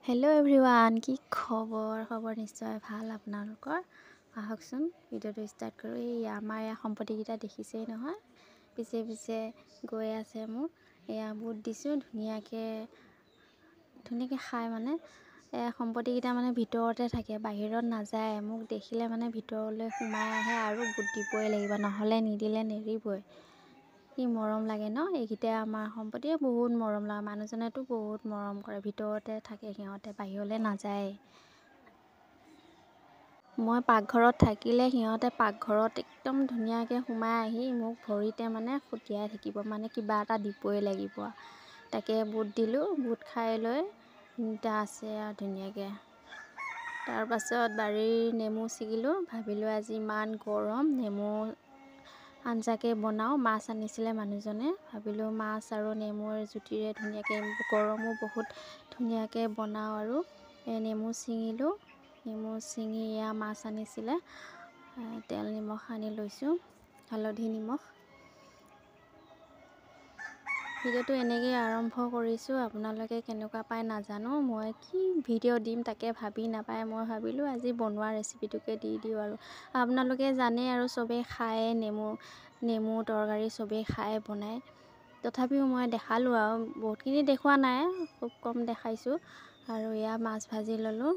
Hello' everyone, কি খবৰ নিশ্চয় ভাল আপোনালোকৰ। আহকচোন ভিডিঅ'টো ষ্টাৰ্ট কৰোঁ। এই আমাৰ সম্পত্তিকেইটা দেখিছেই নহয়, পিছে পিছে গৈ আছে মোৰ। এয়া বুট দিছোঁ, ধুনীয়াকৈ খাই মানে। সম্পত্তিকেইটা মানে ভিতৰতে থাকে, বাহিৰত নাযায়। মোক দেখিলে মানে ভিতৰলৈ সোমাই আহে আৰু বুট দিবই লাগিব, নহ'লে নিদিলে নেৰিবই। কি মৰম লাগে ন। এইকেইটাই আমাৰ সম্পত্তিয়ে বহুত মৰম লাগে। মানুহজনেতো বহুত মৰম কৰে, ভিতৰতে থাকে সিহঁতে, বাহিৰলৈ নাযায়। মই পাকঘৰত থাকিলে সিহঁতে পাকঘৰত একদম ধুনীয়াকৈ সোমাই আহি মোক ভৰিতে মানে খুটিয়াই থাকিব, মানে কিবা এটা দিবই লাগিব। তাকে বুট দিলোঁ, বুট খাই লৈ তিনিটা আছে আৰু ধুনীয়াকৈ। তাৰপাছত বাৰীৰ নেমু ছিগিলোঁ, ভাবিলোঁ আজি ইমান গৰম, নেমু আঞ্জাকে বনাওঁ। মাছ আনিছিলে মানুহজনে, ভাবিলোঁ মাছ আৰু নেমুৰ জুতিৰে ধুনীয়াকৈ, গৰমো বহুত, ধুনীয়াকৈ বনাওঁ আৰু। নেমু ছিঙিলোঁ, নেমু ছিঙি এয়া মাছ আনিছিলে, তেল নিমখ সানি লৈছোঁ, হালধি নিমখ। ভিডিঅ'টো এনেকৈয়ে আৰম্ভ কৰিছোঁ। আপোনালোকে কেনেকুৱা পায় নাজানো, মই কি ভিডিঅ' দিম তাকে ভাবি নাপায়। মই ভাবিলোঁ আজি বনোৱা ৰেচিপিটোকে দি দিওঁ আৰু। আপোনালোকে জানে আৰু, চবেই খায় নেমু তৰকাৰী, চবেই খায় বনায়। তথাপিও মই দেখালোঁ আৰু, বহুতখিনি দেখুওৱা নাই, খুব কম দেখাইছোঁ। আৰু এয়া মাছ ভাজি ল'লোঁ।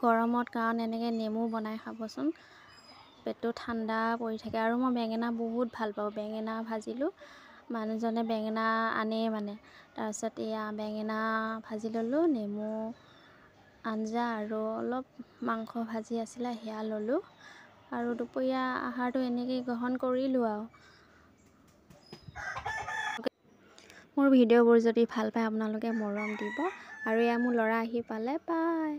গৰমত কাৰণ এনেকৈ নেমু বনাই খাবচোন, পেটটো ঠাণ্ডা পৰি থাকে। আৰু মই বেঙেনা বহুত ভাল পাওঁ, বেঙেনা ভাজিলোঁ। মানুহজনে বেঙেনা আনেই মানে। তাৰপিছত এয়া বেঙেনা ভাজি ল'লোঁ, নেমু আঞ্জা আৰু অলপ মাংস ভাজি আছিলে, সেয়া ল'লোঁ। আৰু দুপৰীয়া আহাৰটো এনেকৈয়ে গ্ৰহণ কৰিলোঁ আৰু। মোৰ ভিডিঅ'বোৰ যদি ভাল পায় আপোনালোকে মৰম দিব। আৰু এয়া মোৰ ল'ৰা আহি পালে, বাই।